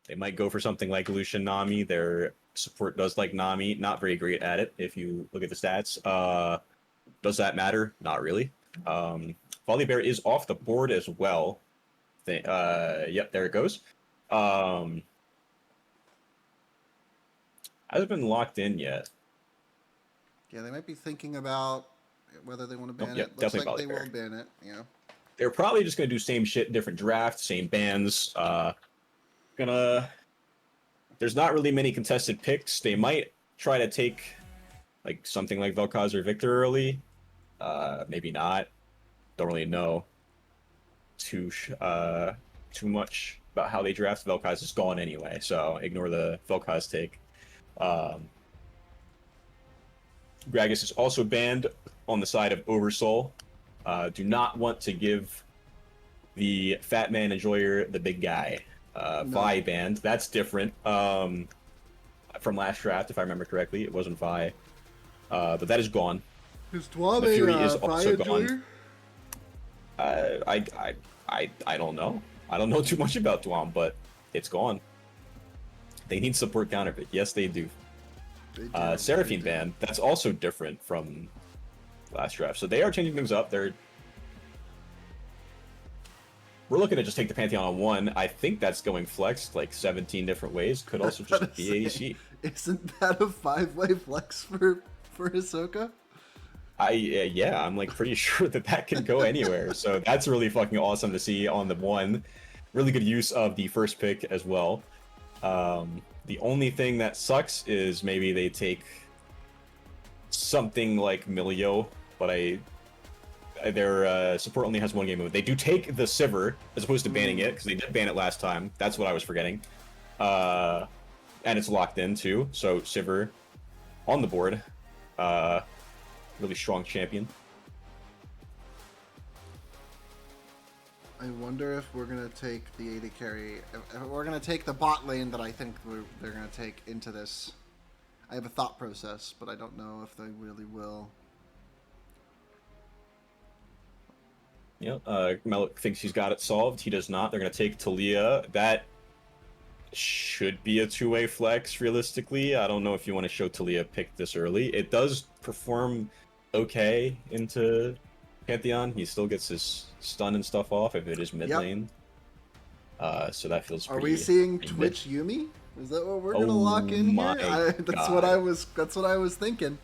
They might go for something like Lucian Nami. Their support does like Nami. Not very great at it if you look at the stats. Does that matter? Not really. Volibear is off the board as well. Yep, there it goes. Hasn't been locked in yet. Yeah, they might be thinking about whether they want to ban Yep, it. Looks like definitely they will Volibear. ban it. Yeah. They're probably just gonna do same shit, different draft, same bans. Gonna. There's not really many contested picks. They might try to take like something like Vel'Koz or Victor early. Maybe not. Don't really know too much about how they draft. Vel'Koz is gone anyway, so ignore the Vel'Koz take. Gragas is also banned on the side of Oversoul. Do not want to give the Fat Man Enjoyer the big guy. No. Vi banned. That's different. From last draft, if I remember correctly, it wasn't Vi. But that is gone. Is Dwom The Fury is Vi also enjoyer? gone. I don't know. I don't know too much about Dwom, but it's gone. They need support counterpick. Yes, they do. Seraphine ban. That's also different from last draft. So they are changing things up. We're looking to just take the Pantheon on one. I think that's going flexed like 17 different ways. Could also just be ADC. Isn't that a 5-way flex for Hisoka? Yeah, I'm like pretty sure that can go anywhere. So that's really fucking awesome to see on the one. Really good use of the first pick as well. The only thing that sucks is maybe they take something like Milio, but their support only has one game move. They do take the Sivir as opposed to banning it, because they did ban it last time. That's what I was forgetting. And it's locked in too, so Sivir on the board. Really strong champion. I wonder if we're gonna take the AD carry. If we're gonna take the bot lane that I think they're gonna take into this. I have a thought process, but I don't know if they really will. Yeah, Melik thinks he's got it solved. He does not. They're gonna take Talia. That should be a two-way flex realistically. I don't know if you want to show Talia pick this early. It does perform okay into Pantheon. He still gets his stun and stuff off if it is mid lane. So that feels Are pretty, we seeing pretty Twitch mid. Yumi? Is that what we're gonna lock in here? That's what I was thinking.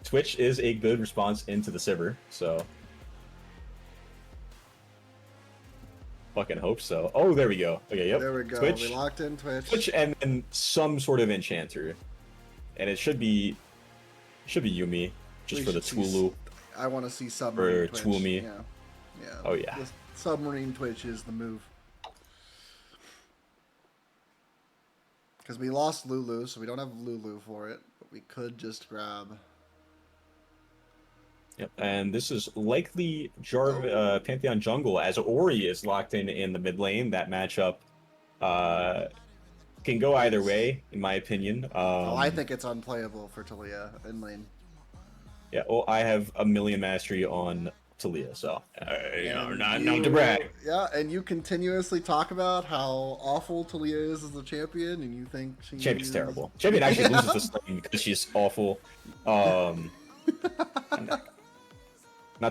Twitch is a good response into the Sivir, so fucking hope so. Oh, there we go. Okay, yep. There we go. Twitch, We locked in Twitch. Twitch, and then some sort of enchanter, and it should be Yumi just for the Twulu. I want to see submarine Twitch. Twumi. Yeah. Oh yeah. The submarine Twitch is the move. Because we lost Lulu, so we don't have Lulu for it, but we could just grab. Yep, and this is likely Pantheon jungle as Ori is locked in the mid lane. That matchup can go either way, in my opinion. I think it's unplayable for Talia in lane. Yeah, well, I have a million mastery on Talia, so not to brag. Yeah, and you continuously talk about how awful Talia is as a champion, and you think Champion's terrible. Champion actually loses this lane because she's awful. Not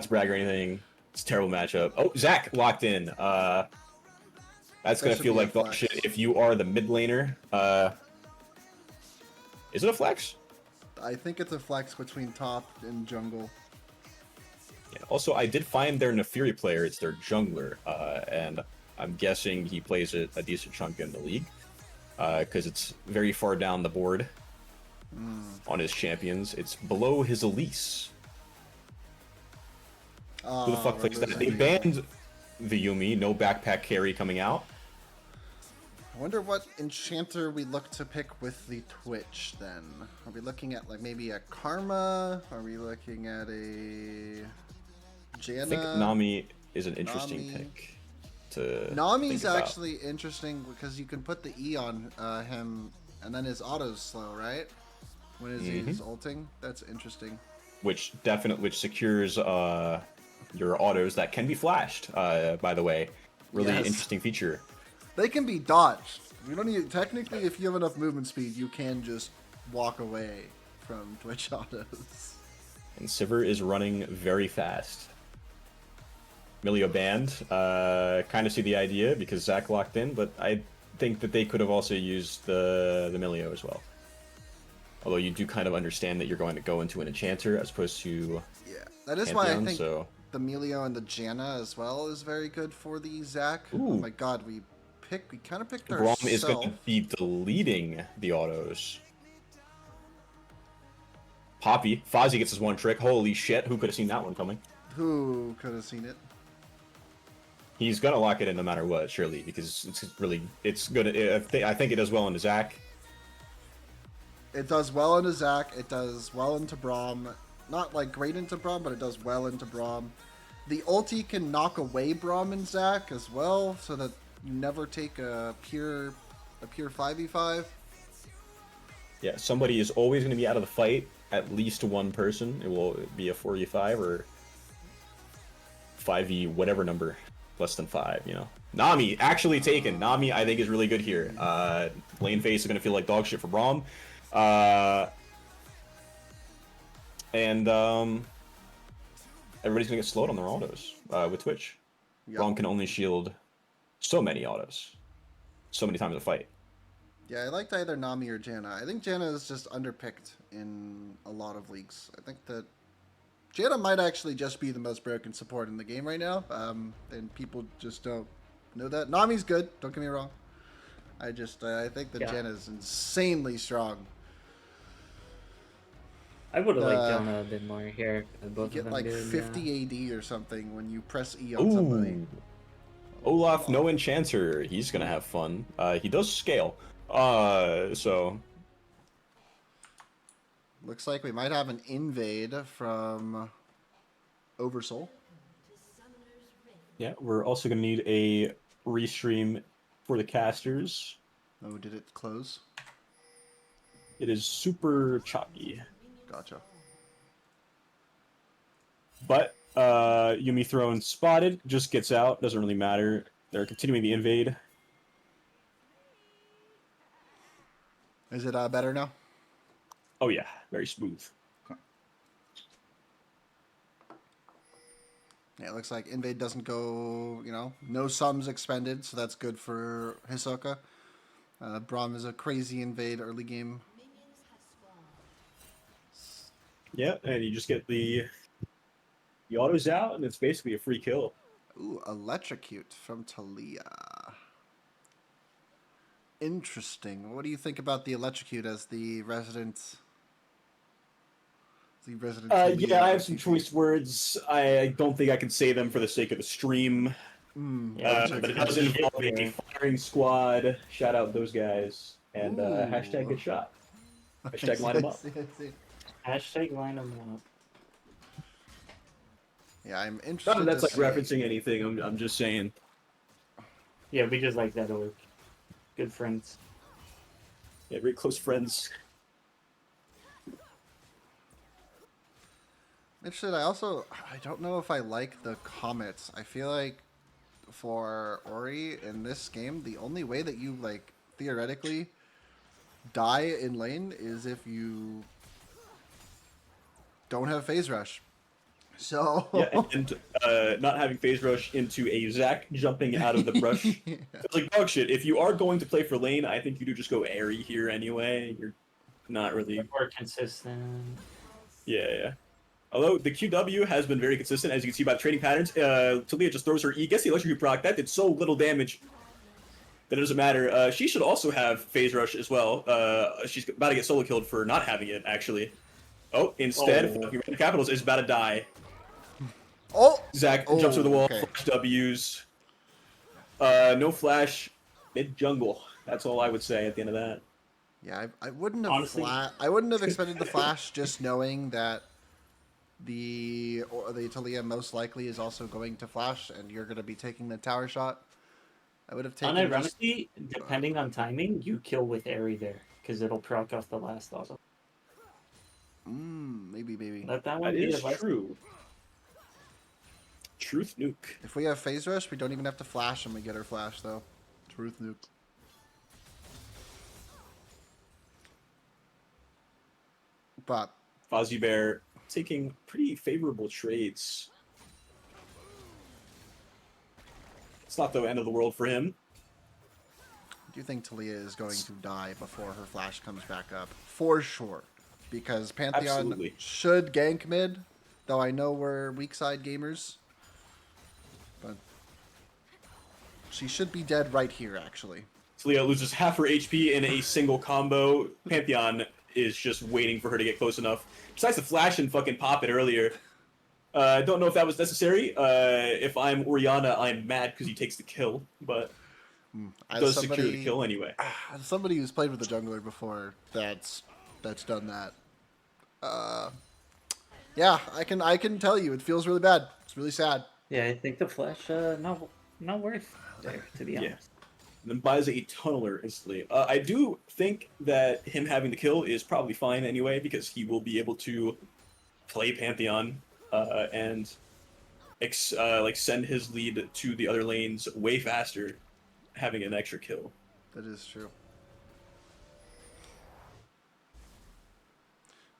to brag or anything. It's a terrible matchup. Oh, Zach locked in. That's gonna feel like dog shit if you are the mid laner. Is it a flex? I think it's a flex between top and jungle. Yeah. Also, I did find their Nefiri player. It's their jungler, and I'm guessing he plays a decent chunk in the league because it's very far down the board on his champions. It's below his Elise. Who the fuck plays that? They banned the Yumi. No backpack carry coming out. I wonder what enchanter we look to pick with the Twitch then. Are we looking at like maybe a Karma? Are we looking at a Janna? I think Nami is an interesting pick. Nami's actually interesting because you can put the E on him and then his auto's slow, right? When he's ulting. That's interesting. Which secures your autos that can be flashed, by the way. Really interesting feature. They can be dodged. You don't need technically. If you have enough movement speed, you can just walk away from Twitch autos. And Sivir is running very fast. Milio banned. Kind of see the idea because Zach locked in, but I think that they could have also used the Milio as well. Although you do kind of understand that you're going to go into an Enchanter as opposed to Yeah, that is Pantheon, why I think so... the Melio and the Janna as well is very good for the Zac. Ooh. Oh my god, we kind of picked Braum ourselves. is going to be deleting the autos. Poppy. Fozzie gets his one trick. Holy shit, who could have seen that one coming? Who could have seen it? He's going to lock it in no matter what, surely, because it's good. I think it does well into Zac. It does well into Zac. It does well into Braum. Not like great into Braum, but it does well into Braum. The ulti can knock away Braum and Zac as well, so that you never take a pure 5v5. Yeah, somebody is always going to be out of the fight. At least one person. It will be a 4v5 or 5v whatever number. Less than 5, you know. Nami, actually taken. Nami, I think, is really good here. Lane phase is going to feel like dog shit for Braum. And everybody's going to get slowed on their autos with Twitch. Yep. Braum can only shield so many autos. So many times a fight. Yeah, I liked either Nami or Janna. I think Janna is just underpicked in a lot of leagues. I think that Janna might actually just be the most broken support in the game right now, and people just don't know that. Nami's good, don't get me wrong. I think that Janna is insanely strong. I would have liked Janna a bit more here. Both You get of them like good, 50 AD or something when you press E on somebody. Olaf, no Enchanter. He's going to have fun. He does scale. So... Looks like we might have an invade from Oversoul. Yeah, we're also going to need a restream for the casters. Oh, did it close? It is super choppy. Gotcha. But Yumi Throne spotted, just gets out, doesn't really matter. They're continuing the invade. Is it better now? Oh yeah, very smooth. Yeah, it looks like invade doesn't go, no sums expended, so that's good for Hisoka. Braum is a crazy invade early game. Yeah, and you just get the autos out, and it's basically a free kill. Ooh, electrocute from Talia. Interesting. What do you think about the electrocute as the resident? Yeah, I have some choice words. I don't think I can say them for the sake of the stream. But it does involve a firing squad. Shout out those guys. And hashtag good shot. Hashtag line them up. Hashtag line them up. Yeah, I'm interested. None of that's like referencing anything. I'm just saying. Yeah, we just like that org. Good friends. Yeah, very close friends. Interested. I don't know if I like the comets. I feel like for Ori in this game, the only way that you theoretically die in lane is if you don't have phase rush. So yeah, and not having phase rush into a Zac jumping out of the brush. Yeah. It's like dog shit. If you are going to play for lane, I think you do just go airy here anyway. You're not really more consistent. Yeah. Although the QW has been very consistent, as you can see by the trading patterns. Talia just throws her E, gets the electrocute proc. That did so little damage that it doesn't matter. She should also have phase rush as well. She's about to get solo killed for not having it, actually. Oh, instead, Capitals is about to die. Oh! Zac jumps over the wall, okay. flash W's. No flash, mid jungle. That's all I would say at the end of that. Yeah, I wouldn't have honestly, I wouldn't have expected the flash, just knowing that the Talia most likely is also going to flash, and you're going to be taking the tower shot. I would have taken. Unironically, depending on timing, you kill with Airy there because it'll proc off the last also. Maybe. That one is true. Truth nuke. If we have phase rush, we don't even have to flash, and we get our flash though. It's Truth nuke. But Fozzie Bear taking pretty favorable trades. It's not the end of the world for him. do you think Talia is going to die before her flash comes back up? For sure. Because Pantheon Absolutely. should gank mid, though I know we're weak side gamers. But she should be dead right here, actually. Talia loses half her HP in a single combo. Pantheon is just waiting for her to get close enough. Besides the flash and fucking pop it earlier. I don't know if that was necessary. If I'm Oriana, I'm mad because he takes the kill, but does secure the kill anyway. As somebody who's played with the jungler before, that's done that. Yeah, I can tell you, it feels really bad. It's really sad. Yeah, I think the flash not worth there, to be honest. Then buys a tunneler instantly. I do think that him having the kill is probably fine anyway, because he will be able to play Pantheon and like send his lead to the other lanes way faster, having an extra kill. That is true.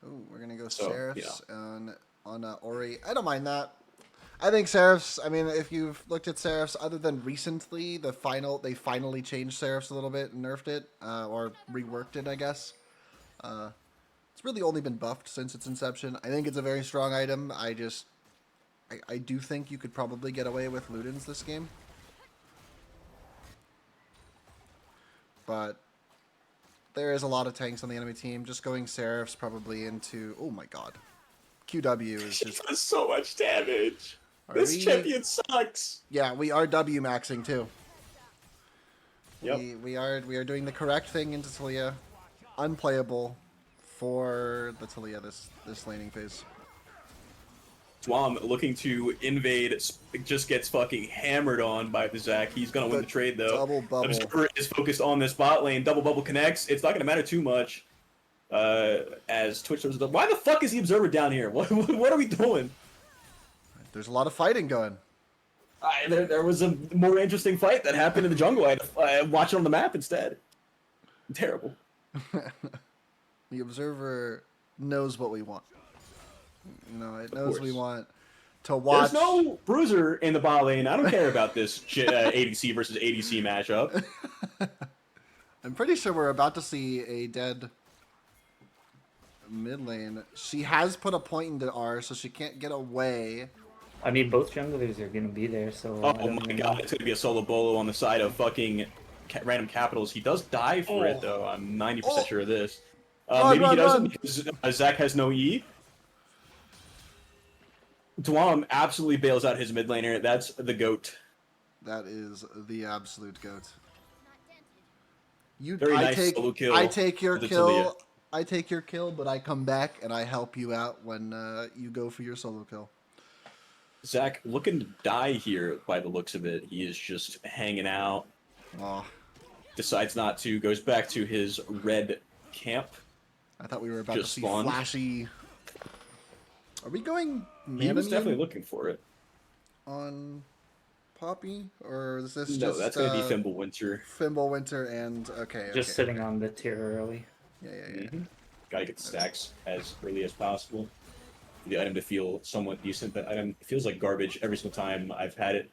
Oh, we're gonna go Seraphs on Ori. I don't mind that. I think Seraphs, I mean, if you've looked at Seraphs, other than recently, they finally changed Seraphs a little bit and nerfed it, or reworked it, I guess. It's really only been buffed since its inception. I think it's a very strong item. I do think you could probably get away with Ludens this game. But there is a lot of tanks on the enemy team. Just going Seraphs probably into... Oh my god. QW is She just... does so much damage. This champion sucks. Yeah, we are W maxing too. Yep. We are doing the correct thing into Talia. Unplayable for the Talia this laning phase. Dwom looking to invade, just gets fucking hammered on by the Zac. He's gonna win the trade though. Double bubble. Observer is focused on this bot lane. Double bubble connects. It's not gonna matter too much. As Twitch shows up. Why the fuck is the Observer down here? What are we doing? There's a lot of fighting going. There was a more interesting fight that happened in the jungle. I watched it on the map instead. Terrible. The Observer knows what we want. No, it knows we want to watch. There's no bruiser in the bot lane. I don't care about this ADC versus ADC matchup. I'm pretty sure we're about to see a dead mid lane. She has put a point into R, so she can't get away. I mean, both junglers are going to be there, so... Oh my god, it's going to be a solo bolo on the side of fucking random capitals. He does die for it, though. I'm 90% sure of this. Maybe he doesn't, because Zac has no E. Dwom absolutely bails out his mid laner. That's the GOAT. That is the absolute GOAT. Very nice solo kill. I take your kill. Talia. I take your kill, but I come back and I help you out when you go for your solo kill. Zac looking to die here by the looks of it. He is just hanging out. Aw. Decides not to. Goes back to his red camp. I thought we were about Just to see spawned. flashy. Are we going He was Manamune definitely looking for it. on Poppy? Or is this No, just... that's going to be Fimbulwinter. Fimbulwinter and... Okay, Just sitting on the tier early. Yeah. Mm-hmm. Gotta get the stacks as early as possible. For the item to feel somewhat decent. That item feels like garbage every single time I've had it.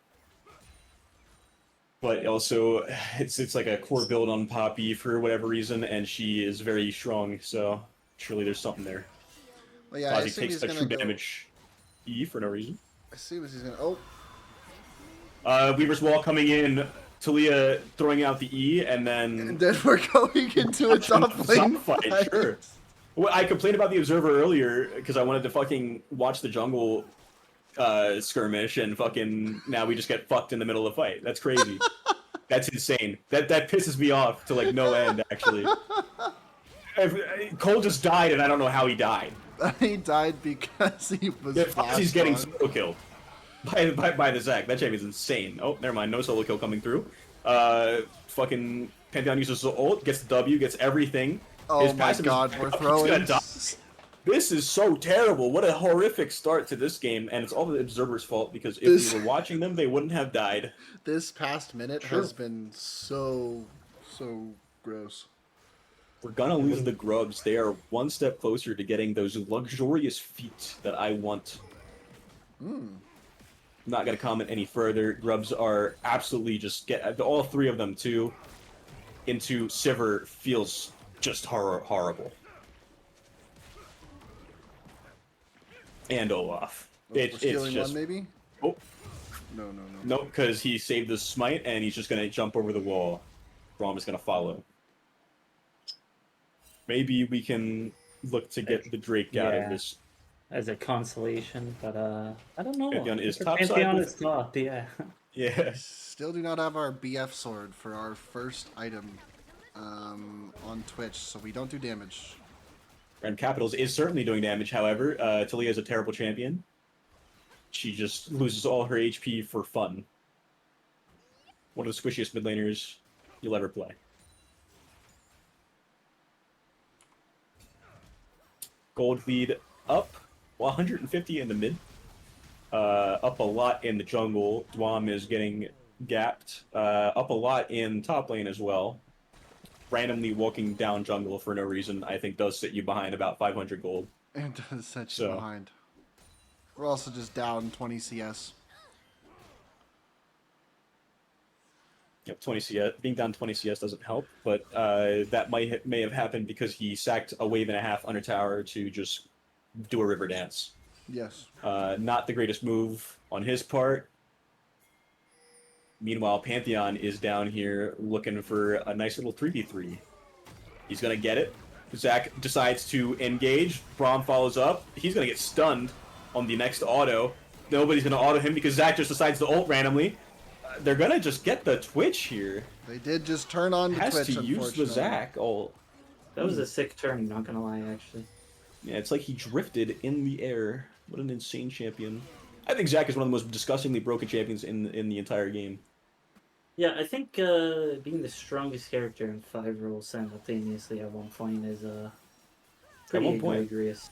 But also, it's like a core build on Poppy for whatever reason, and she is very strong, so surely there's something there. Well, yeah, I Fozzie assume takes he's a gonna true go... damage E for no reason. I see what he's gonna... Oh! Weaver's Wall coming in, Talia throwing out the E, and then... And then we're going into a top lane fight. Sure. Well, I complained about the Observer earlier because I wanted to fucking watch the jungle skirmish, and fucking now we just get fucked in the middle of the fight. That's crazy. That's insane. That pisses me off to like no end. Actually, Cole just died, and I don't know how he died. He died because he was. He's getting solo killed by the Zac. That champion's insane. Oh, never mind. No solo kill coming through. Fucking Pantheon uses ult, gets the W, gets everything. Oh my god, we're throwing. This is so terrible. What a horrific start to this game, and it's all the observers' fault because if we were watching them, they wouldn't have died. This past minute Sure. has been so gross. We're gonna lose the grubs. They are one step closer to getting those luxurious feet that I want. Not gonna comment any further. Grubs are absolutely just get all three of them too into Sivir feels just horrible. And Olaf. We're stealing just one, maybe? oh No. no, because he saved the smite and he's just gonna jump over the wall. Braum is gonna follow. Maybe we can look to get the Drake out of this. As a consolation, but I don't know. Pantheon is For top Pantheon side. is top, yeah. Yeah. Still do not have our BF sword for our first item on Twitch, so we don't do damage. Rand Capitals is certainly doing damage, however. Talia is a terrible champion. She just loses all her HP for fun. One of the squishiest mid laners you'll ever play. Gold lead up 150 in the mid. Up a lot in the jungle. Dwom is getting gapped. Up a lot in top lane as well. Randomly walking down jungle for no reason, I think does sit you behind about 500 gold. And does set you behind. We're also just down 20 CS. Yep, 20 CS. Being down 20 CS doesn't help, but that may have happened because he sacked a wave and a half under tower to just do a river dance. Yes. Not the greatest move on his part. Meanwhile, Pantheon is down here looking for a nice little 3v3. He's going to get it. Zach decides to engage. Braum follows up. He's going to get stunned on the next auto. Nobody's going to auto him because Zach just decides to ult randomly. They're going to just get the Twitch here. They did just turn on the Has Twitch, to use the Zach ult. That was a sick turn, not gonna lie, actually. Yeah, it's like he drifted in the air. What an insane champion. I think Zach is one of the most disgustingly broken champions in the entire game. Yeah, I think being the strongest character in 5 roles simultaneously at one point is pretty one point. egregious.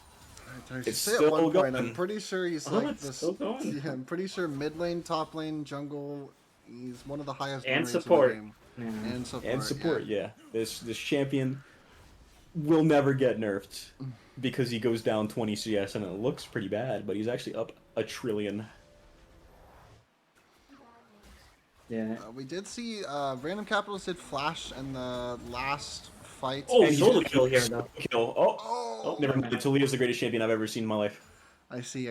It's Say still at one point, going. I'm pretty sure he's Oh, like it's this. still going. Yeah, I'm pretty sure mid lane, top lane, jungle. He's one of the highest. And win rates support. in the game. Yeah. And support. And support, yeah. This champion will never get nerfed because he goes down 20 CS and it looks pretty bad, but he's actually up 1 trillion. Yeah. We did see Random Capitals did flash in the last fight. Oh, And he's solo gonna kill here, though. Kill. Oh, never mind. Talia's the greatest champion I've ever seen in my life. I see.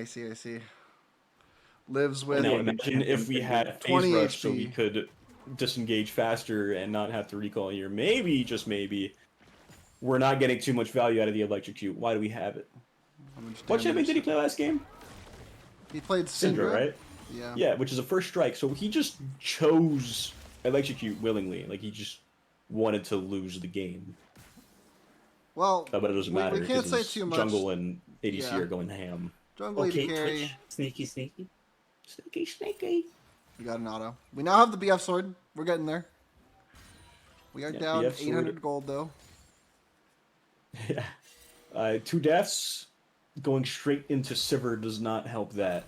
Lives with. Now imagine if we had 20 phase rush so HP. we could disengage faster and not have to recall here. Maybe, just maybe, we're not getting too much value out of the electrocute. Why do we have it? What champion did he play last game? He played Syndra, right? Yeah. Yeah, which is a first strike. So he just chose electrocute willingly. Like he just wanted to lose the game. Well, But it doesn't matter. we can't say because too much. Jungle and ADC Yeah. are going ham. Jungle Okay, AD carry. Twitch. Sneaky, sneaky. Sneaky. We got an auto. We now have the BF sword. We're getting there. We are Yeah, down BF sword. 800 gold though. Yeah. 2 deaths. Going straight into Sivir does not help that.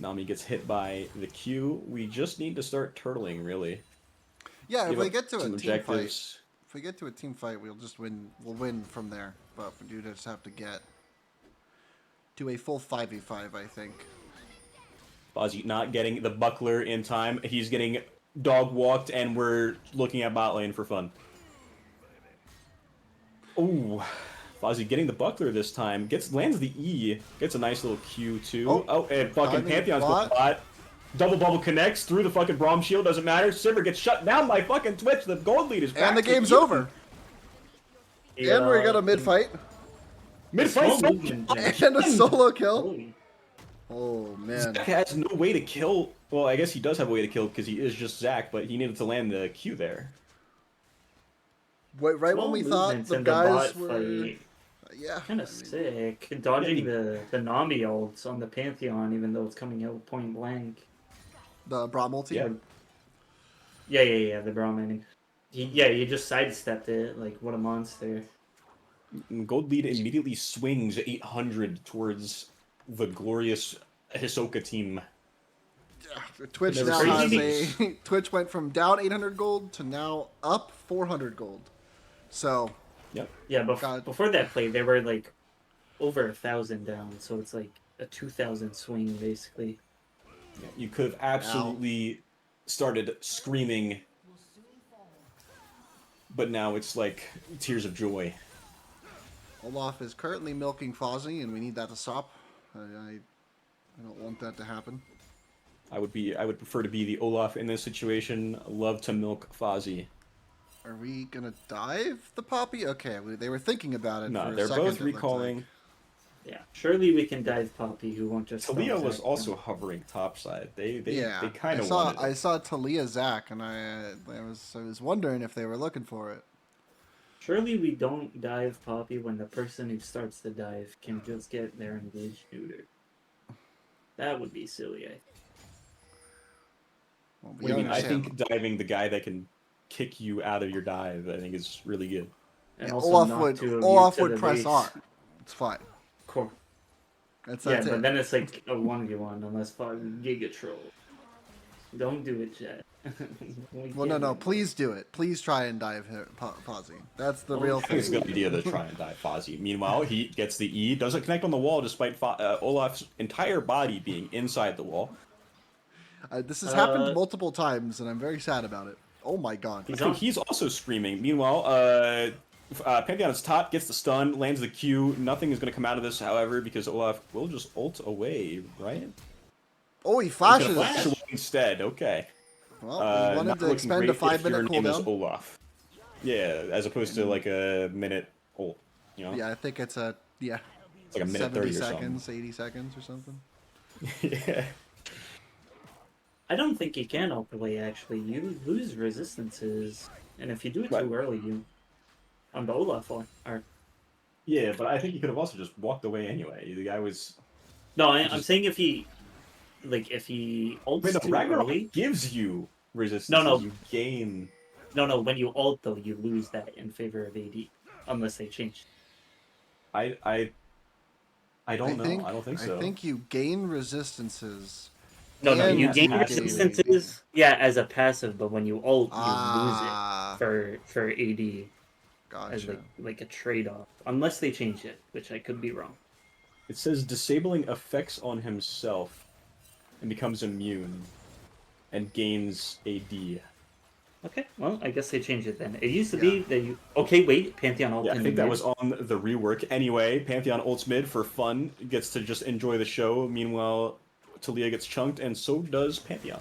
Nami gets hit by the Q. We just need to start turtling, really. Yeah, if Give we up get to a some team fight, objectives. if we get to a team fight, we'll just win. We'll win from there. But we do just have to get to a full 5v5, I think. Ozzy not getting the buckler in time. He's getting dog walked, and we're looking at bot lane for fun. Ooh, Fozzie getting the buckler this time. Lands the E. Gets a nice little Q too. Oh, and fucking timing Pantheon's bot. bot. Double bubble connects through the fucking Braum shield. Doesn't matter. Sivir gets shut down by fucking Twitch. The gold lead is back. And the to game's even. over. And we got a mid fight Mid Small fight. movement there. and a solo kill. Holy. Oh man. Zach has no way to kill. Well, I guess he does have a way to kill because he is just Zach, but he needed to land the Q there. Wait, right when Small we thought movements the in guys bot were, fight. yeah, Kind of sick. Dodging the Nami ults on the Pantheon, even though it's coming out point blank. the Braum ulti. Yeah. Yeah, the Brahmin. He just sidestepped it. Like, what a monster. Gold lead immediately swings 800 towards the glorious Hisoka team. Twitch Never now seen has these. a Twitch went from down 800 gold to now up 400 gold. So, Yep. Yeah, God. before that play, they were like over 1,000 down, so it's like a 2,000 swing basically. Yeah, you could have absolutely started screaming, but now it's like tears of joy. Olaf is currently milking Fozzie, and we need that to stop. I don't want that to happen. I would prefer to be the Olaf in this situation. Love to milk Fozzie. Are we gonna dive the Poppy? Okay, they were thinking about it No, for a they're second. both it looked recalling. Yeah, surely we can dive Poppy, who won't just Talia stop was Zac also from- hovering topside. They Yeah, kind I of saw wanted I it. saw Talia Zac, and I was wondering if they were looking for it. Surely we don't dive Poppy when the person who starts the dive can just get their engaged neuter. That would be silly. Well, What we do you mean? I understand. think diving the guy that can kick you out of your dive, I think is really good. And Yeah, also Olaf knock would two of Olaf you to would the press base. R. It's fine. Cool. That's Yeah, it. but then it's like a 1v1 unless Giga Troll. Don't do it, Jet. Well, no. Please do it. Please try and dive Fozzie. That's the real I think it's a thing. good idea to try and dive Fozzie. Meanwhile, he gets the E, doesn't connect on the wall despite Olaf's entire body being inside the wall. This has happened multiple times, and I'm very sad about it. Oh my god. He's also screaming. Meanwhile, Pantheon is top, gets the stun, lands the Q. Nothing is going to come out of this, however, because Olaf will just ult away, right? Oh, he He's gonna flashes. flash away instead. Okay. Well, he wanted Not to looking expend great a 5-minute if your name is cooldown. Olaf. Yeah, as opposed to like a minute ult. You know? Yeah, I think it's a It's like a minute 70 30 or seconds, 80 seconds or something. something. Yeah. I don't think you can overlay actually. You lose resistances, and if you do it Right. too early, you on the Olaf one. Or Yeah, but I think he could have also just walked away anyway. The guy was. no, I'm Just- saying if he ults Wait, no, too Ragnarok early. gives you resistance. No. You gain. No. When you ult though, you lose that in favor of AD, unless they change. I don't know. I don't think so. I think you gain resistances. No, And you gain you gain resistances. Yeah, as a passive, but when you ult, you Ah. lose it for AD as Gotcha. like a trade off, unless they change it, which I could be wrong. It says disabling effects on himself and becomes immune and gains AD. Okay, well, I guess they changed it then. It used to be that you. Okay, wait, Pantheon ult. Yeah, I in think the that mid. was on the rework. Anyway, Pantheon ults mid for fun, gets to just enjoy the show. Meanwhile, Talia gets chunked, and so does Pantheon.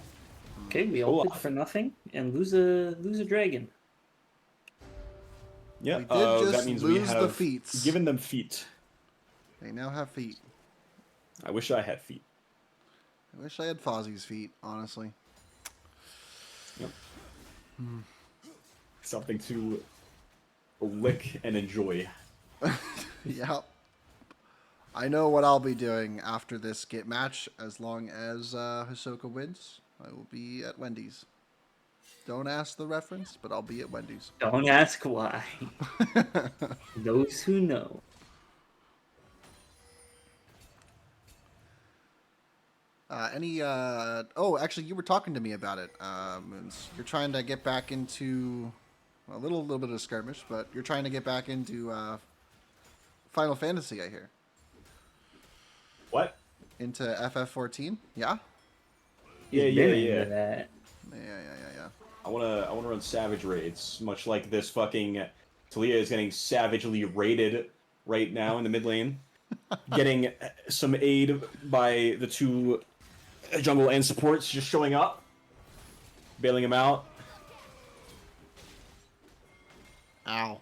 Okay, we ulted for nothing and lose a dragon. Yeah, We did just that means we lose the have feats. given them feet. They now have feet. I wish I had feet. I wish I had Fozzie's feet, honestly. Yep. Something to lick and enjoy. Yeah. I know what I'll be doing after this match. As long as Hisoka wins, I will be at Wendy's. Don't ask the reference, but I'll be at Wendy's. Don't ask why. Those who know. Oh, actually, you were talking to me about it, Moons. You're trying to get back into a little bit of skirmish, but you're trying to get back into Final Fantasy, I hear. What? Into FF14? Yeah? He's Yeah, been yeah, into yeah. that. Yeah. I wanna run savage raids, much like this fucking Talia is getting savagely raided right now in the mid lane, getting some aid by the two jungle and supports just showing up, bailing him out. Ow.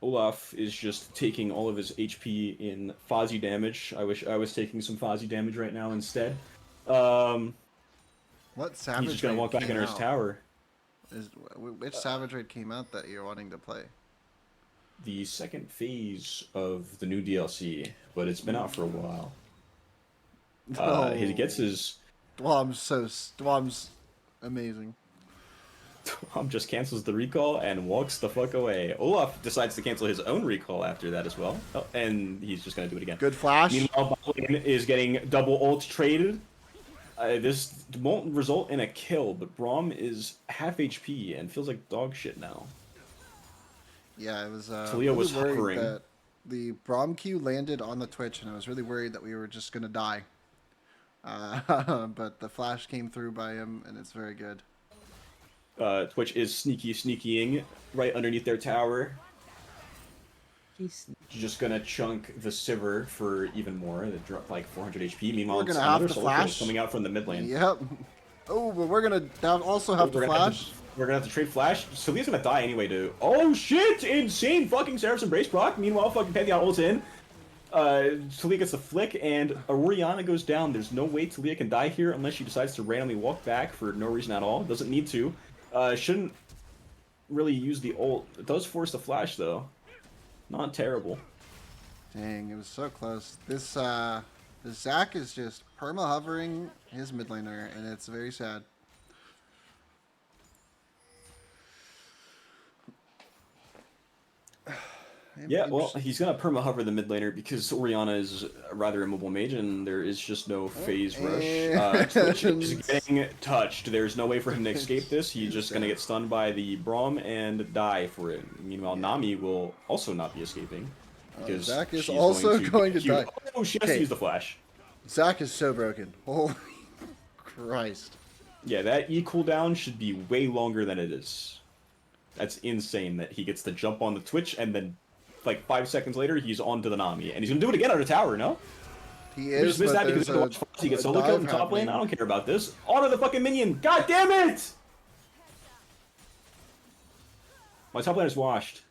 Olaf is just taking all of his HP in Fozzie damage. I wish I was taking some Fozzie damage right now instead. What Savage He's just gonna Raid walk back came into his out? tower. Which Savage Raid came out that you're wanting to play? The second phase of the new DLC, but it's been out for a while. He gets his Dwom's amazing. Dwom just cancels the recall and walks the fuck away. Olaf decides to cancel his own recall after that as well. Oh, and he's just gonna do it again. Good flash. Meanwhile, bot lane is getting double ult traded. This won't result in a kill, but Braum is half HP and feels like dog shit now. Yeah, it was. Talia was worried hovering. that the Braum Q landed on the Twitch, and I was really worried that we were just gonna die. But the flash came through by him, and it's very good. Twitch is sneakying right underneath their tower. He's Just gonna chunk the Sivir for even more. They drop like 400 HP. Meanwhile, We're gonna another have to Soul Kill flash. coming out from the mid lane. Yep. Oh, but we're gonna also have to We're gonna flash. we're gonna have to trade flash. Salia's gonna die anyway, dude. Oh shit! Insane fucking Seraph's Embrace proc. Meanwhile, fucking Pantheon ults in. Talia gets the flick, and Orianna goes down. There's no way Talia can die here unless she decides to randomly walk back for no reason at all. Doesn't need to. Shouldn't really use the ult. It does force the flash, though. Not terrible. Dang, it was so close. This Zac is just perma hovering his mid laner, and it's very sad. Yeah, well, he's gonna perma hover the mid laner because Orianna is a rather immobile mage, and there is just no phase rush. Twitch is getting touched. There's no way for him to escape this. He's just gonna get stunned by the Braum and die for it. Meanwhile, Nami will also not be escaping because Zac is she's also going to die. Oh, she has to use the flash. Zac is so broken. Holy Christ. Yeah, that E cooldown should be way longer than it is. That's insane that he gets to jump on the Twitch and then like 5 seconds later he's on to the Nami. And he's gonna do it again under tower, no? He We is, just missed but that because there's he gets a solo killed dive in top lane. happening. I don't care about this. Auto the fucking minion! God damn it! My top lane is washed.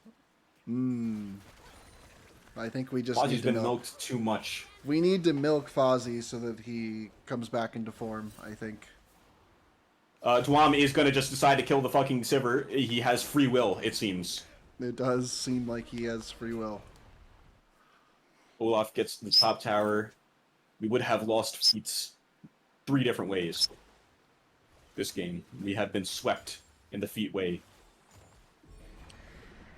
I think we just Fozzy's need to been milk. milked too much. We need to milk Fozzy so that he comes back into form, I think. Dwom is gonna just decide to kill the fucking Sivir. He has free will, it seems. It does seem like he has free will. Olaf gets the top tower. We would have lost feats 3 different ways. This game. We have been swept in the feat way.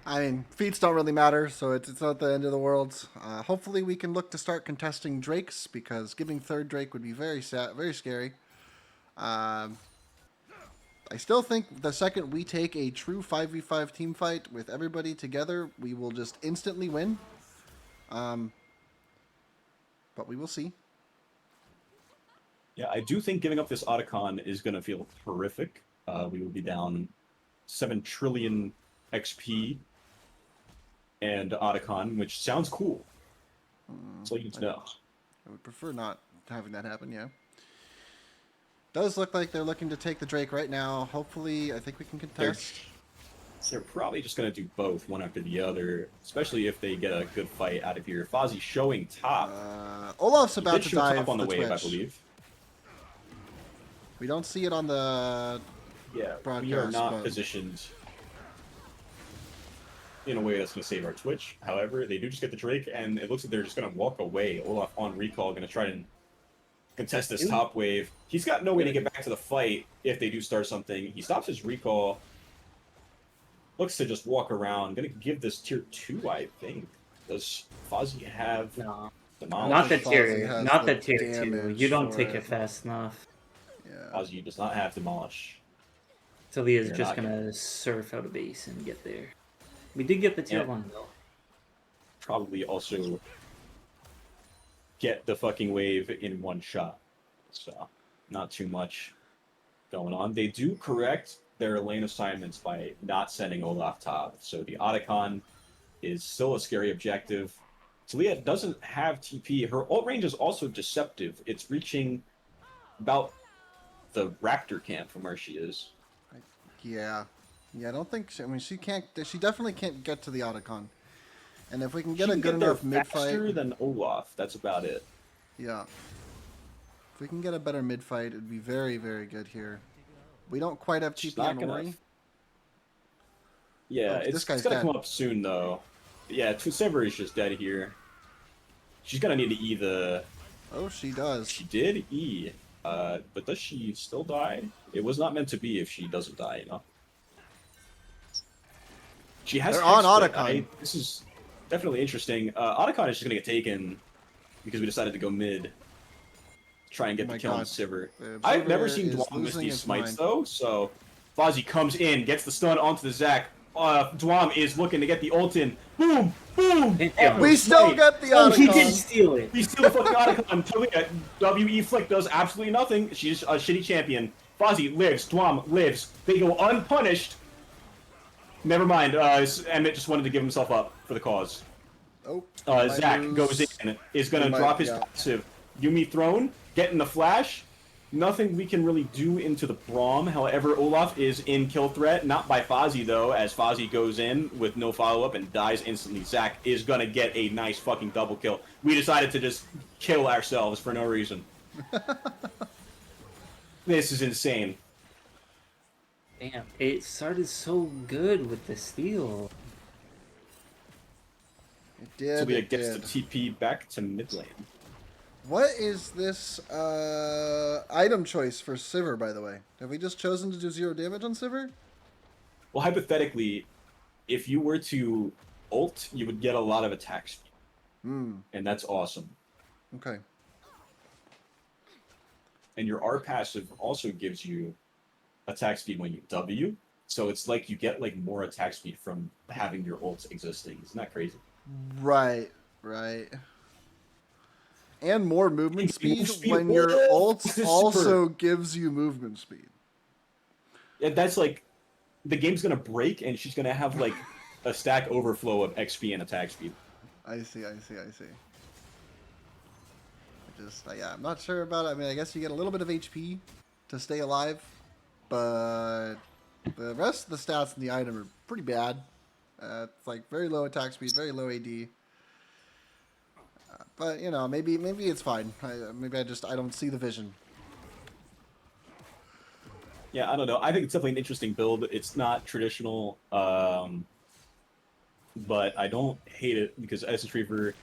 I mean, feats don't really matter, so it's not the end of the world. Hopefully we can look to start contesting Drakes, because giving third Drake would be very sad, very scary. I still think the second we take a true 5v5 team fight with everybody together, we will just instantly win. But we will see. Yeah, I do think giving up this Otacon is going to feel horrific. We will be down 7 trillion XP and Otacon, which sounds cool. That's all you need to know. I would prefer not having that happen, yeah. Does look like they're looking to take the Drake right now. Hopefully, I think we can contest. They're probably just going to do both, one after the other, especially if they get a good fight out of here. Fozzy showing top. Olaf's He about did to show dive top on the the wave, I Twitch. believe. We don't see it on the Yeah, we are broadcast, not but- positioned in a way that's going to save our Twitch. However, they do just get the Drake, and it looks like they're just going to walk away. Olaf on recall, going to try and contest this top wave. He's got no way to get back to the fight if they do start something. He stops his recall. Looks to just walk around. Going to give this tier 2, I think. Does Fozzy have no, Demolish? not the Fozzy tier, has not the the tier 2. damage You don't for take it. it fast enough. Yeah. Fozzy does not have Demolish. Talia's You're just not gonna surf out a base and get there. We did get the tier Yeah. 1 though. Probably also get the fucking wave in one shot. So, not too much going on. They do correct their lane assignments by not sending Olaf top. So the Otacon is still a scary objective. Talia doesn't have TP. Her ult range is also deceptive. It's reaching about the Raptor camp from where she is. Yeah. Yeah, I don't think... I mean, she can't... She definitely can't get to the Otacon. And if we can get She a can good get there enough faster mid-fight... than Olaf. That's about it. Yeah. If we can get a better mid-fight, it'd be very, very good here. We don't quite have She's TP not on gonna- Ori. Yeah, Oh, this it's guy's gonna dead. come up soon though. Yeah, Saber is just dead here. She's gonna need to E the. Oh, she does. She did E, but does she still die? It was not meant to be if she doesn't die, you know. She has They're Hex on Split. Otacon. This is definitely interesting. Otacon is just going to get taken because we decided to go mid. Try and get Oh the my kill on God. Sivir. The I've never Observer seen is Dwom miss losing these his smites, mind. though, so... Fozzie comes in, gets the stun onto the Zac. Dwom is looking to get the ult in. Boom! Boom! Pantheon. We still get the Oh, he did Otacon. steal it. We steal the fucking Otacon. Talia, WE Flick does absolutely nothing. She's a shitty champion. Fozzie lives. Dwom lives. They go unpunished. Never mind. Emmett just wanted to give himself up for the cause. Oh, might Zac lose. goes in, is going We to might, drop his yeah. passive. Yumi thrown, getting the flash. Nothing we can really do into the Braum. However, Olaf is in kill threat. Not by Fozzie, though, as Fozzie goes in with no follow-up and dies instantly. Zac is going to get a nice fucking double kill. We decided to just kill ourselves for no reason. This is insane. Damn, it started so good with the steal. It did. So we It gets did. the TP back to mid lane. What is this item choice for Sivir, by the way? Have we just chosen to do 0 damage on Sivir? Well, hypothetically, if you were to ult, you would get a lot of attack speed. Hmm. And that's awesome. Okay. And your R passive also gives you attack speed when you W. So it's like you get like more attack speed from having your ults existing. Isn't that crazy? Right. Right. And more movement speed Move speed. when your Whoa! ult This is also super. gives you movement speed. Yeah, that's like the game's gonna break and she's gonna have like a stack overflow of XP and attack speed. I see. Yeah, I'm not sure about it. I mean, I guess you get a little bit of HP to stay alive, but the rest of the stats in the item are pretty bad. It's like very low attack speed, very low AD. But you know, maybe it's fine. Maybe I don't see the vision. Yeah, I don't know. I think it's definitely an interesting build. It's not traditional, but I don't hate it because Essence Reaver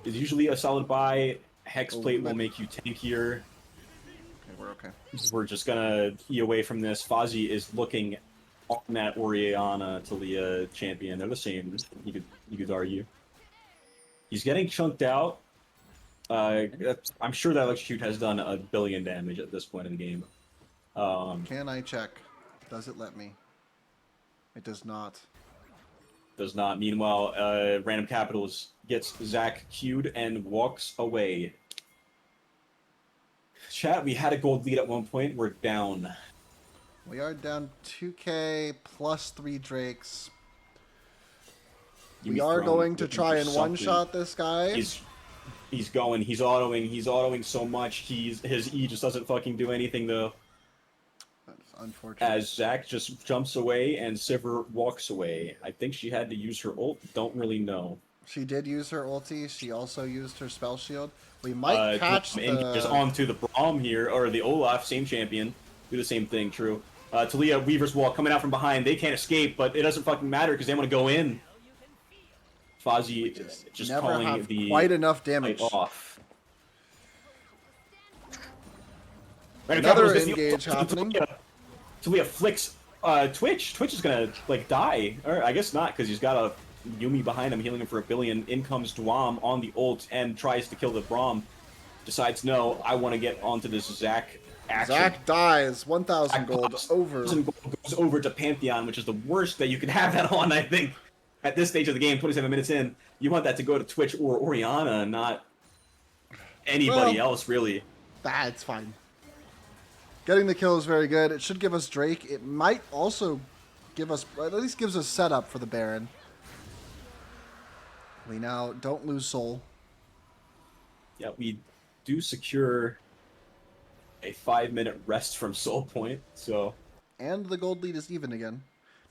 is usually a solid buy. Hexplate will make you tankier. Okay, we're okay. We're just gonna E away from this. Fozzie is looking on that Oriana Talia champion. They're the same. You could argue. He's getting chunked out. I'm sure that Electrocute has done 1 billion damage at this point in the game. Can I check? Does it let me? It does not. Does not. Meanwhile, Random Capitals gets Zac queued and walks away. Chat, we had a gold lead at one point. We're down. We are down 2k plus 3 Drakes. We are going to try and one-shot this guy. He's going. He's autoing so much. His E just doesn't fucking do anything though. That's unfortunate. As Zac just jumps away and Sivir walks away. I think she had to use her ult. Don't really know. She did use her ulti. She also used her spell shield. We might catch just onto the Braum here, or the Olaf, same champion. Do the same thing, true. Talia, Weaver's Wall coming out from behind. They can't escape, but it doesn't fucking matter because they want to go in. Fozzie just never calling have the quite enough damage off. Another engage happening. Talia flicks Twitch. Twitch is gonna like die, or I guess not because he's got a Yumi behind him healing him for 1 billion. In comes Dwom on the ult and tries to kill the Braum. Decides no, I want to get onto this Zac action. Zac dies. 1,000 gold over. 1,000 gold goes over to Pantheon, which is the worst that you could have that on, I think. At this stage of the game, 27 minutes in, you want that to go to Twitch or Oriana, not anybody else, really. That's fine. Getting the kill is very good. It should give us Drake. It might also give us, at least gives us setup for the Baron. We now don't lose soul. Yeah, we do secure a 5-minute rest from Soul Point, so... And the gold lead is even again.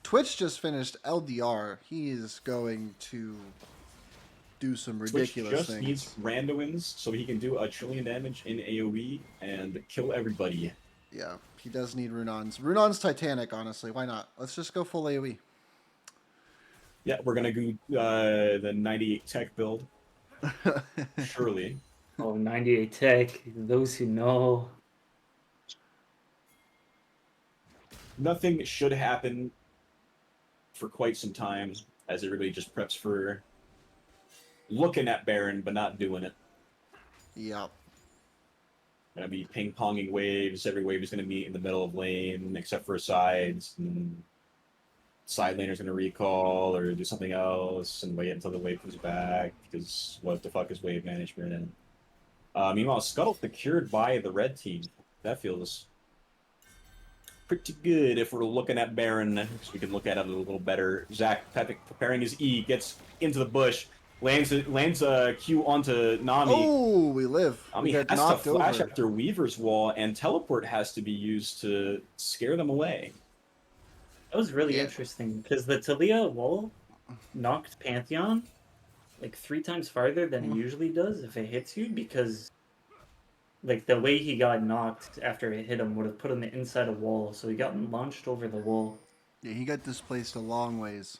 Twitch just finished LDR. He is going to do some ridiculous Twitch just things. needs randomins so he can do 1 trillion damage in AoE and kill everybody. Yeah, he does need Runon's. Runon's Titanic, honestly. Why not? Let's just go full AoE. Yeah, we're gonna go the 98 tech build. Surely. Oh, 98 tech. Those who know. Nothing should happen for quite some time. as everybody just preps for looking at Baron but not doing it. Yep. Gonna be ping-ponging waves. Every wave is gonna meet in the middle of lane, except for sides. And side laner's gonna recall or do something else and wait until the wave comes back, because what the fuck is wave management? And meanwhile, Scuttle secured by the red team. That feels pretty good if we're looking at Baron, so we can look at it a little better. Zach preparing his E, gets into the bush, lands a Q onto Nami. Oh, we live. Nami We has got to knocked flash over. after Weaver's Wall, and teleport has to be used to scare them away. That was really Yeah. interesting because the Talia wall knocked Pantheon like 3 times farther than it usually does if it hits you, because like the way he got knocked after it hit him would have put him inside a wall, so he got launched over the wall. Yeah, he got displaced a long ways.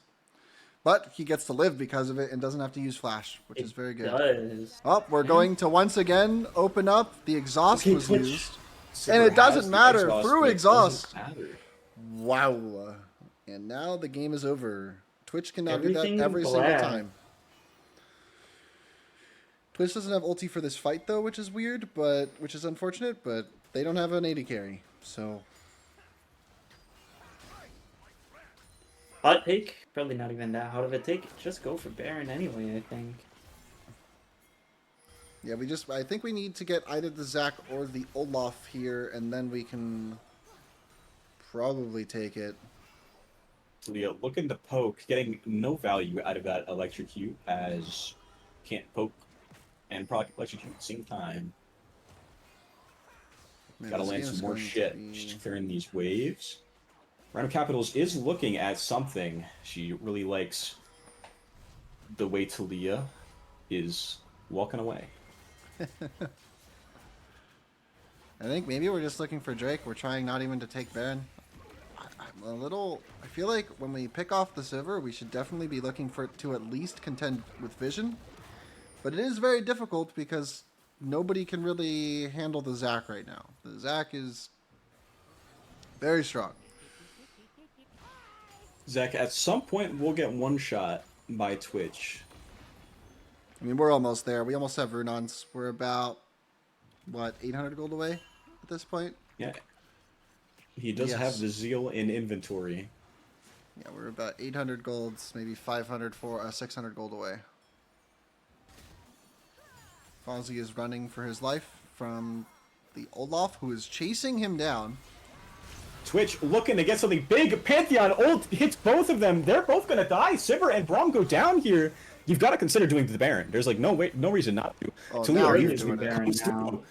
But he gets to live because of it and doesn't have to use flash, which is very good. Does. Oh, we're going to once again open up. The exhaust Okay, was Twitch. used. Silver And it doesn't has the matter. exhaust, Through but it exhaust. doesn't matter. Wow. And now the game is over. Twitch can now do Everything that every single black. time. Twitch doesn't have ulti for this fight though, which is weird, but which is unfortunate, but they don't have an AD carry. So Hot take? Probably not even that hot of a take. Just go for Baron anyway, I think. yeah, I think we need to get either the Zac or the Olaf here, and then we can probably take it. Leah looking to poke, getting no value out of that electrocute, as can't poke and proc electrocute at the same time. Man, Gotta this land game some is more going to shit. be- She's clearing these waves. Random Capitals is looking at something. She really likes the way Talia is walking away. I think maybe we're just looking for Drake. We're trying not even to take Baron. I feel like when we pick off the Sivir, we should definitely be looking for it to at least contend with Vision. But it is very difficult because nobody can really handle the Zac right now. The Zac is very strong. Zach, at some point we'll get one shot by Twitch. I mean, we're almost there. We almost have Runons. We're about, what, 800 gold away at this point? Yeah. He does Yes. have the zeal in inventory. Yeah, we're about 800 golds, maybe 600 gold away. Fozzie is running for his life from the Olaf, who is chasing him down. Twitch looking to get something big. Pantheon ult hits both of them. They're both gonna die. Sivir and Braum go down here. You've got to consider doing the Baron. There's like no reason not to. Oh, Talia now even you're doing it. Baron now.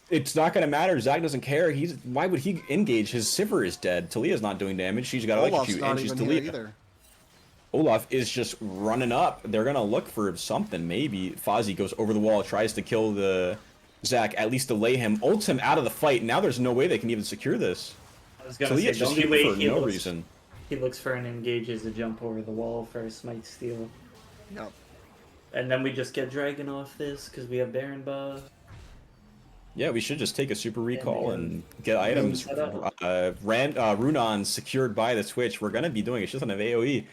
It's not gonna matter. Zach doesn't care. Why would he engage? His Sivir is dead. Talia's not doing damage. She's got Olaf's electrocute, not and she's even here Talia. either. Olaf is just running up. They're gonna look for something. Maybe Fozzie goes over the wall, tries to kill the Zach, at least delay him, ults him out of the fight. Now there's no way they can even secure this. I was gonna Talia's say, the just only here way for he no looks, reason. he looks for an engage is to jump over the wall for a smite steal. Yep. And then we just get Dragon off this because we have Baron buff. Yeah, we should just take a super recall Yeah. and get items. set up. Runon secured by the Twitch. We're gonna be doing a shit ton of AoE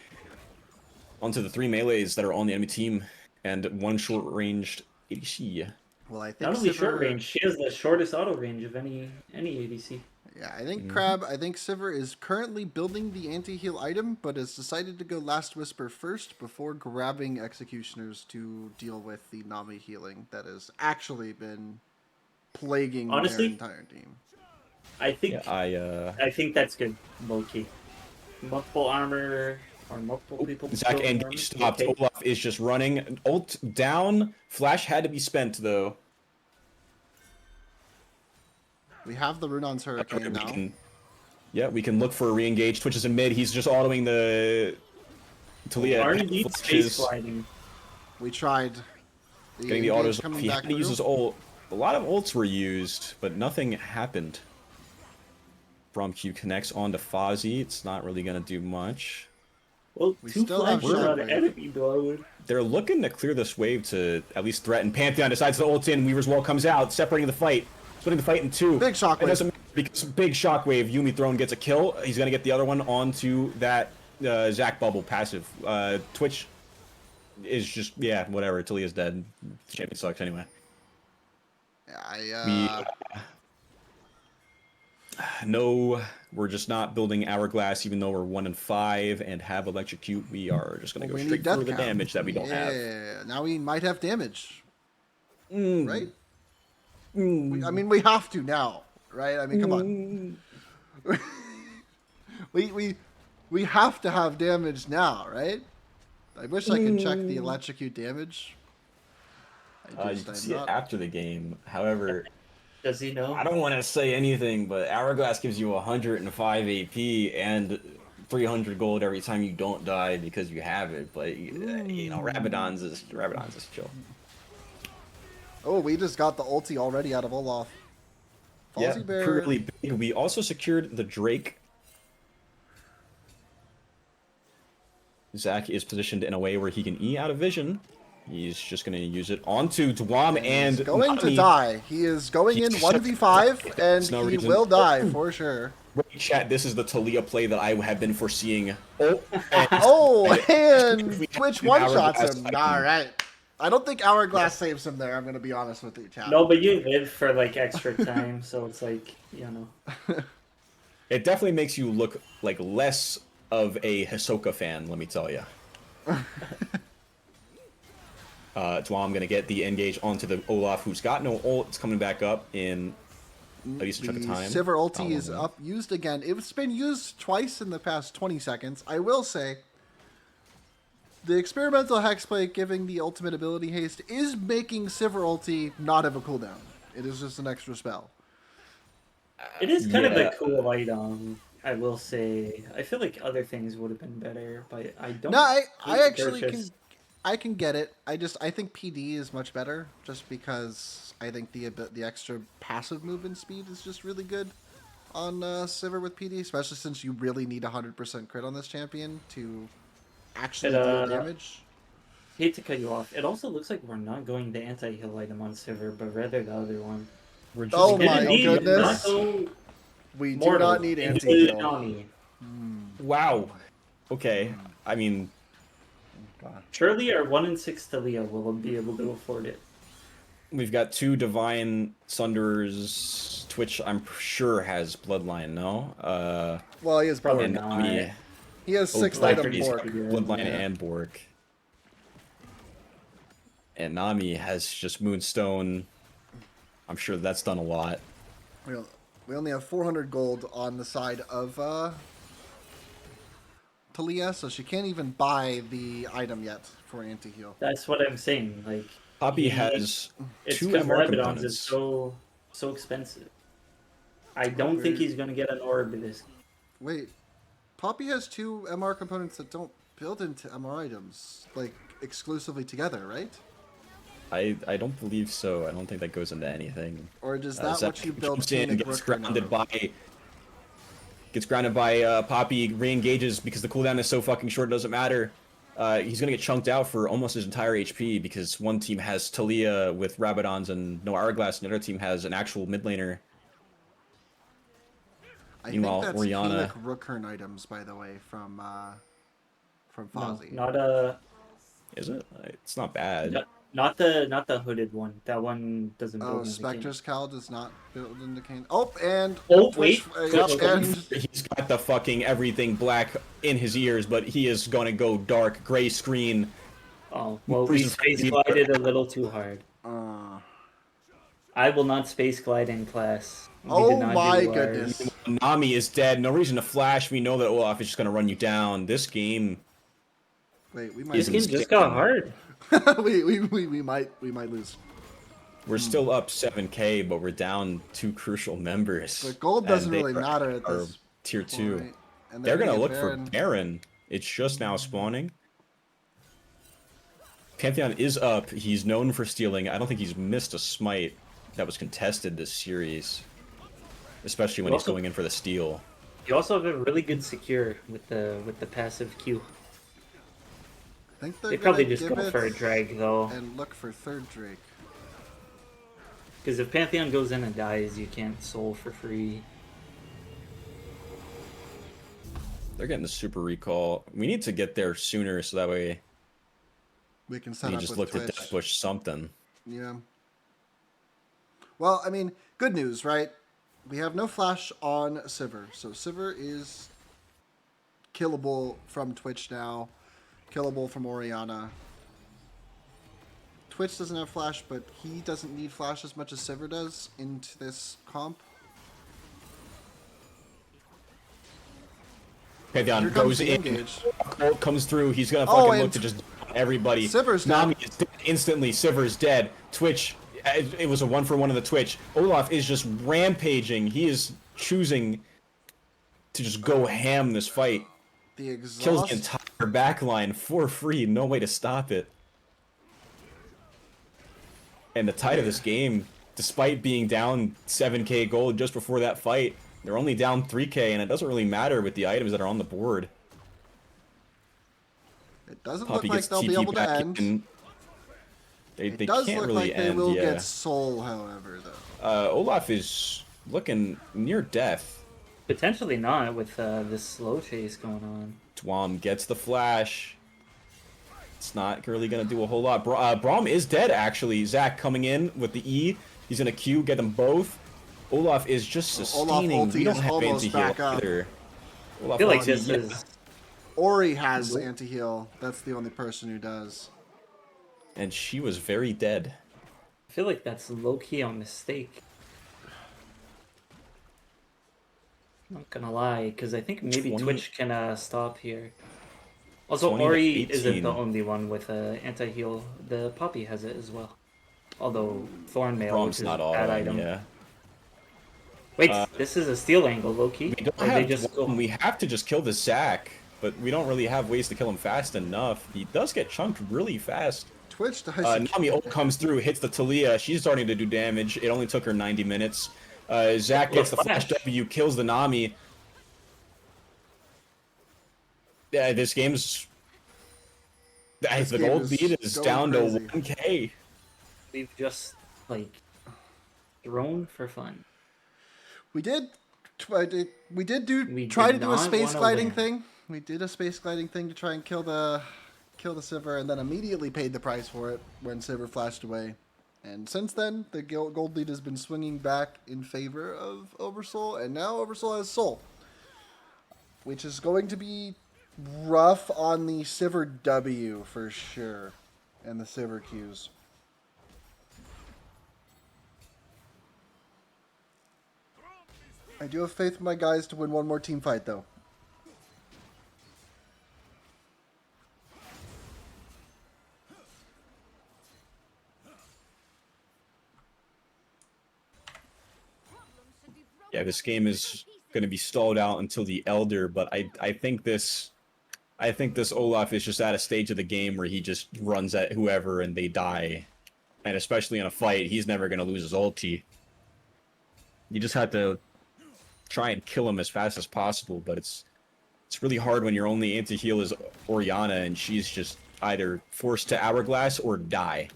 onto the 3 melees that are on the enemy team and 1 short-ranged ADC. Well, I think Not only short Sivir- range, she has the shortest auto range of any ADC. Yeah, I think Sivir is currently building the anti-heal item, but has decided to go Last Whisper first before grabbing Executioners to deal with the Nami healing that has actually been plaguing Honestly, their entire team. I think Yeah, I think that's good, low key. Multiple armor or multiple people. Zach building and armor, stopped. okay. Olaf is just running. Ult down. Flash had to be spent though. We have the Runon's Hurricane now. We can look for a re-engage. Twitch is in mid. He's just autoing the Talia. Arnie needs space gliding. We tried. Getting the engage autos. coming He back had to use through. his ult. A lot of ults were used, but nothing happened. From Q connects onto Fozzie. It's not really gonna do much. Well, We 2 still have flashes on Shockwave. enemy blowing. They're looking to clear this wave to at least threaten. Pantheon decides to ult in. Weaver's Wall comes out, separating the fight. Splitting the fight in 2. Big Shockwave. It doesn't matter because big Shockwave. Yumi Throne gets a kill. He's gonna get the other one onto that Zach Bubble passive. Twitch is just, yeah, whatever. Talia's dead. The champion sucks anyway. I No, we're just not building Hourglass, even though we're 1-5 and have Electrocute. We are just going to we go need straight death for the count. damage that we don't have. Yeah, now we might have damage, Mm. right? Mm. I mean, we have to now, right? I mean, come on. We have to have damage now, right? I wish I could check the electrocute damage. You can see it after the game. However, Does he know? I don't want to say anything, but Hourglass gives you 105 AP and 300 gold every time you don't die because you have it. But you know, Rabadon's is chill. Oh, we just got the ulti already out of Olaf. Yeah, Fallsy Bear. really big. We also secured the Drake. Zach is positioned in a way where he can E out of vision. He's just going to use it onto Dwom and He's going to Nami. die. He is going in 1v5, and no he reason. will die for sure. Wait, chat, this is the Talia play that I have been foreseeing. Oh, and Oh, and We Twitch have one-shots Hourglass him. fighting. All right. I don't think Hourglass saves him there, I'm going to be honest with you, chat. No, but you live for like extra time, so it's like, you know. It definitely makes you look like less of a Hisoka fan, let me tell you. Dwom gonna get the engage onto the Olaf, who's got no ult. It's coming back up in a decent chunk of time. Sivir ulti Not is long. up, used again. It's been used twice in the past 20 seconds. I will say, the experimental hexplate giving the ultimate ability haste is making Sivir ulti not have a cooldown. It is just an extra spell. It is kind of Yeah. a cool item, I will say. I feel like other things would have been better, but I don't. No, I hate actually purchase. I can get it. I think PD is much better, just because I think the extra passive movement speed is just really good on Sivir with PD, especially since you really need 100% crit on this champion to actually deal damage. Hate to cut you off. It also looks like we're not going the anti-heal item on Sivir, but rather the other one. We're just Oh getting my Indeed, goodness. not so We do mortal. not need Into anti-heal. Nami. Wow. Okay. I mean, Surely our 1-6 Talia will be able to afford it. we've got two Divine Sunders. Twitch, I'm sure, has Bloodline, no? Well, he is Probably Borg. not. Nami, He has oh, 6th Black item Freeze, Borg. Bloodline Yeah. and Borg. And Nami has just Moonstone. I'm sure that's done a lot. We only have 400 gold on the side of Talia, so she can't even buy the item yet for anti-heal. That's what I'm saying. Like, Poppy He- has it's two because MR Rabadon's components. is so expensive. I don't think he's gonna get an orb this. Wait, Poppy has 2 MR components that don't build into MR items, like, exclusively together, right? I don't believe so. I don't think that goes into anything. Or does that what you build Jumps in, Phoenix gets Rooker grounded now? by Poppy, re-engages because the cooldown is so fucking short it doesn't matter. He's gonna get chunked out for almost his entire HP because one team has Talia with Rabadons and no Hourglass, and the other team has an actual mid laner. I Meanwhile, think that's Orianna- Phoenix Rooker items, by the way, from No, Fozzie. not Is it? It's not bad. not the hooded one. That one doesn't build Oh, in the game. Spectre's Cal does not build into Kane. Oh, and Oh, Twitch, wait. yep, Twitch and He's got the fucking everything black in his ears, but he is gonna go dark, gray screen. Oh, well, we Freezes space crazy. glided a little too hard. uh, I will not space glide in class. We Oh did not my do ours. goodness. Nami is dead. No reason to flash. We know that Olaf is just gonna run you down. This game, wait, we This might game just got hard. we might lose. we're still up 7k, but we're down 2 crucial members. But gold and doesn't they really matter at are this tier 2. point. And They're gonna get look for Baron. Baron. It's just now spawning. Pantheon is up. He's known for stealing. I don't think he's missed a smite that was contested this series, especially when he's Also- going in for the steal. You also have a really good secure with the passive Q. I think they're They probably gonna just give go it for a drag though, and look for third Drake. because if Pantheon goes in and dies, you can't soul for free. They're getting the super recall. We need to get there sooner so that way We can set we up just with look to Twitch. death push something. Yeah. Well, I mean, good news, right? We have no flash on Sivir, so Sivir is killable from Twitch now, killable from Orianna. Twitch doesn't have flash, but he doesn't need flash as much as Sivir does into this comp. Pantheon Here comes goes the in. engage. Colt comes through. He's gonna Oh, fucking look and to just everybody. Sivir's Nami dead. is dead instantly. Sivir's dead. Twitch. It was a 1-for-1 in the Twitch. Olaf is just rampaging. He is choosing to just go ham this fight. The Kills exhaust. the entire backline for free. No way to stop it. And the tide of this game, despite being down 7k gold just before that fight, they're only down 3k, and it doesn't really matter with the items that are on the board. It doesn't Poppy look like gets they'll be TP able to back end. in. They It does can't look really like they end, will yeah. get soul, however, though. Olaf is looking near death. Potentially not with this slow chase going on. Dwom gets the flash. It's not really going to do a whole lot. Braum is dead, actually. Zach coming in with the E. He's going to Q, get them both. Olaf is just Olaf sustaining. ulti We don't is have almost anti-heal back up. either. I Olaf feel like ulti, this yeah. is Ori has anti-heal. That's the only person who does. And she was very dead. I feel like that's low-key a mistake. Not gonna lie, because I think maybe 20 Twitch can stop here. Also, Ori 20 to isn't 18. the only one with anti-heal. The Poppy has it as well. Although Thornmail, Braum's which is not a all bad in, item. yeah. Wait, this is a steal angle, low-key? We don't Or they have just go... We have to just kill the Zac, but we don't really have ways to kill him fast enough. He does get chunked really fast. Twitch dies. Nami ult comes through, hits the Talia. She's starting to do damage. It only took her 90 minutes. Zac gets the flash W, kills the Nami. Yeah, this game's... the game gold is lead is going down to crazy. 1k. We've just, like, thrown for fun. We did We try to did do a not space wanna gliding win. thing. We did a space gliding thing to try and kill the Sivir, and then immediately paid the price for it when Sivir flashed away. And since then, the gold lead has been swinging back in favor of Oversoul, and now Oversoul has Soul, which is going to be rough on the Sivir W for sure, and the Sivir Qs. I do have faith in my guys to win one more team fight, though. Yeah, this game is going to be stalled out until the Elder, but I think this Olaf is just at a stage of the game where he just runs at whoever and they die. And especially in a fight, he's never going to lose his ulti. You just have to try and kill him as fast as possible, but it's really hard when your only anti-heal is Orianna and she's just either forced to Hourglass or die.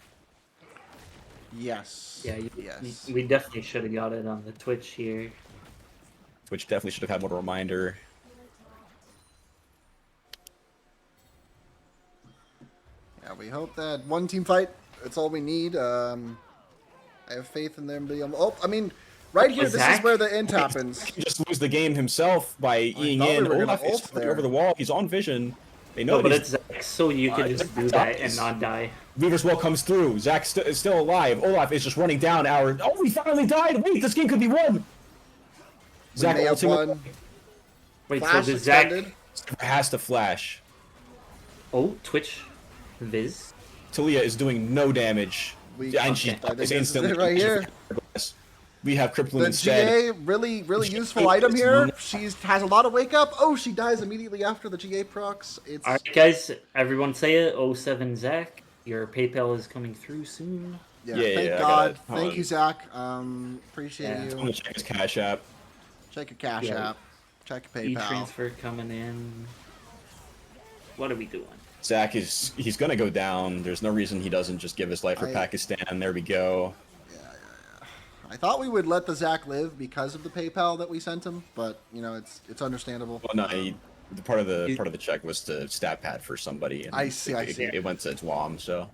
Yes. Yeah, yes. we definitely should have got it on the Twitch here. Which definitely should have had more reminder. Yeah, we hope that one team fight, that's all we need. I have faith in them being... Oh, I mean, right here, this is Zach? where the end happens. He just lose the game himself by Eing thought we in. were gonna Olaf is ult flipping there. over the wall. He's on vision. They know No, but that it's Zach, so you can just do that and not die. Weaver's Well comes through. Zac is still alive. Olaf is just running down our... Oh, he finally died! Wait, this game could be won! Zac may have ultimate won. Wait, Flash so the Zach... extended. has to flash. Oh, Twitch Viz. Talia is doing no damage. And she I think is this is instantly... it right here. We have crippling The instead. GA, really useful item here. She has a lot of wake up. Oh, she dies immediately after the GA procs. It's Alright, guys, everyone say it. 07 Zach. Your PayPal is coming through soon. yeah. Yeah, Thank yeah, I God. got it. Hold Thank on. you, Zach. Appreciate Yeah. I'm you. gonna check his Cash App. Check your Cash Yeah. App. Check your PayPal. E-transfer coming in. What are we doing? Zac he's gonna go down. There's no reason he doesn't just give his life for Pakistan. There we go. I thought we would let the Zach live because of the PayPal that we sent him, but you know it's understandable. Well, no, the part of the check was to stat pad for somebody, and I see, I it, see. it went to Dwom, so